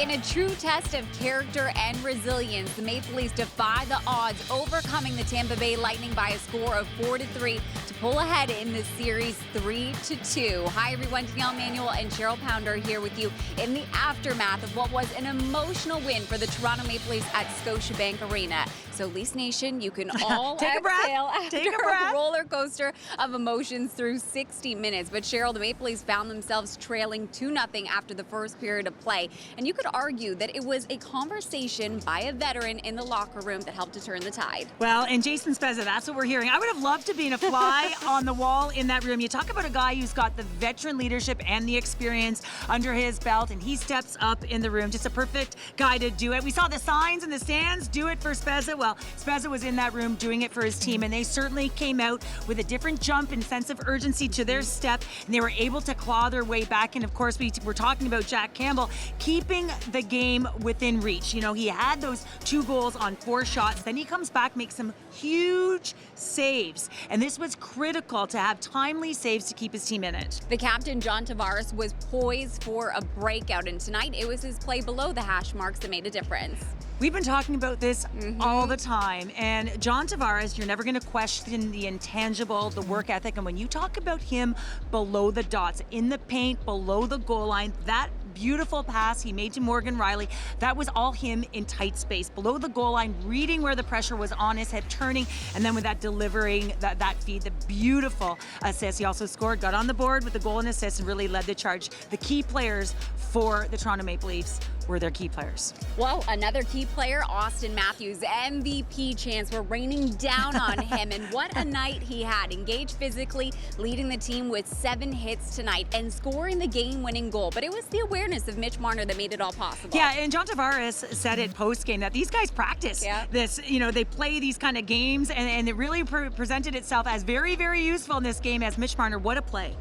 In a true test of character and resilience, the Maple Leafs defy the odds, overcoming the Tampa Bay Lightning by a score of 4-3 to pull ahead in the series 3-2. Hi everyone, Danielle, Emanuele, and Cheryl Pounder here with you in the aftermath of what was an emotional win for the Toronto Maple Leafs at Scotiabank Arena. So Leafs Nation, you can all Take a breath. after Take a breath. roller coaster of emotions through 60 minutes. But Cheryl, the Maple Leafs found themselves trailing 2-0 after the first period of play. And you could argue that it was a conversation by a veteran in the locker room that helped to turn the tide. Well, and Jason Spezza, that's what we're hearing. I would have loved to be a fly on the wall in that room. You talk about a guy who's got the veteran leadership and the experience under his belt, and he steps up in the room. Just a perfect guy to do it. We saw the signs in the stands, do it for Spezza. Well, Spezza was in that room doing it for his team, and they certainly came out with a different jump and sense of urgency to their step, and they were able to claw their way back. And of course, we're talking about Jack Campbell keeping the game within reach. You know, he had those 2 goals on 4 shots. Then he comes back, makes some huge saves, and this was critical to have timely saves to keep his team in it. The captain, John Tavares, was poised for a breakout, and tonight it was his play below the hash marks that made a difference. We've been talking about this all the time, and John Tavares, you're never going to question the intangible, the work ethic, and when you talk about him below the dots, in the paint, below the goal line, that beautiful pass he made to Morgan Riley, that was all him in tight space, below the goal line, reading where the pressure was on his head, turning, and then with that delivering that feed, the beautiful assist. He also scored, got on the board with the goal and assist, and really led the charge. The key players for the Toronto Maple Leafs were their key players. Well, another key player, Austin Matthews, MVP chance were raining down on him, and what a night he had. Engaged physically, leading the team with 7 hits tonight and scoring the game-winning goal. But it was the awareness of Mitch Marner that made it all possible. Yeah, and John Tavares said it post-game that these guys practice this. You know, they play these kind of games, and it really presented itself as very, very useful in this game as Mitch Marner. What a play.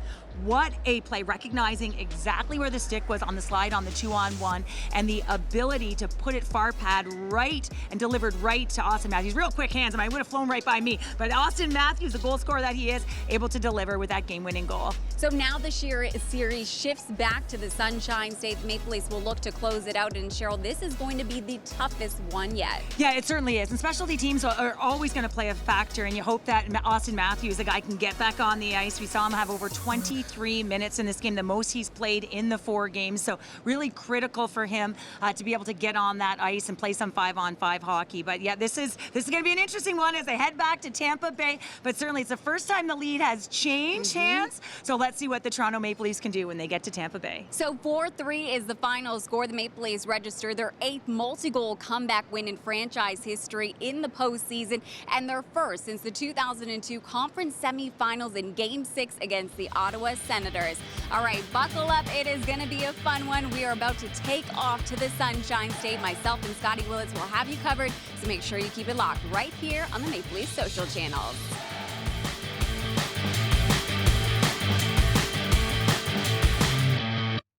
What a play, recognizing exactly where the stick was on the slide on the 2-on-1, and the ability to put it far pad right and delivered right to Austin Matthews. Real quick hands, I mean, it would have flown right by me. But Austin Matthews, the goal scorer that he is, able to deliver with that game-winning goal. So now the series shifts back to the Sunshine State. The Maple Leafs will look to close it out. And Cheryl, this is going to be the toughest one yet. Yeah, it certainly is. And specialty teams are always going to play a factor, and you hope that Austin Matthews, the guy, can get back on the ice. We saw him have over 23 minutes in this game, the most he's played in the 4 games. So really critical for him to be able to get on that ice and play some 5-on-5 hockey. But yeah, this is going to be an interesting one as they head back to Tampa Bay. But certainly it's the first time the lead has changed hands. So let's see what the Toronto Maple Leafs can do when they get to Tampa Bay. So 4-3 is the final score. The Maple Leafs register their 8th multi-goal comeback win in franchise history in the postseason, and their first since the 2002 conference semifinals in Game 6 against the Ottawa Senators. All right, buckle up. It is going to be a fun one. We are about to take off to the Sunshine State. Myself and Scotty Willits will have you covered, so make sure you keep it locked right here on the Maple Leafs social channels.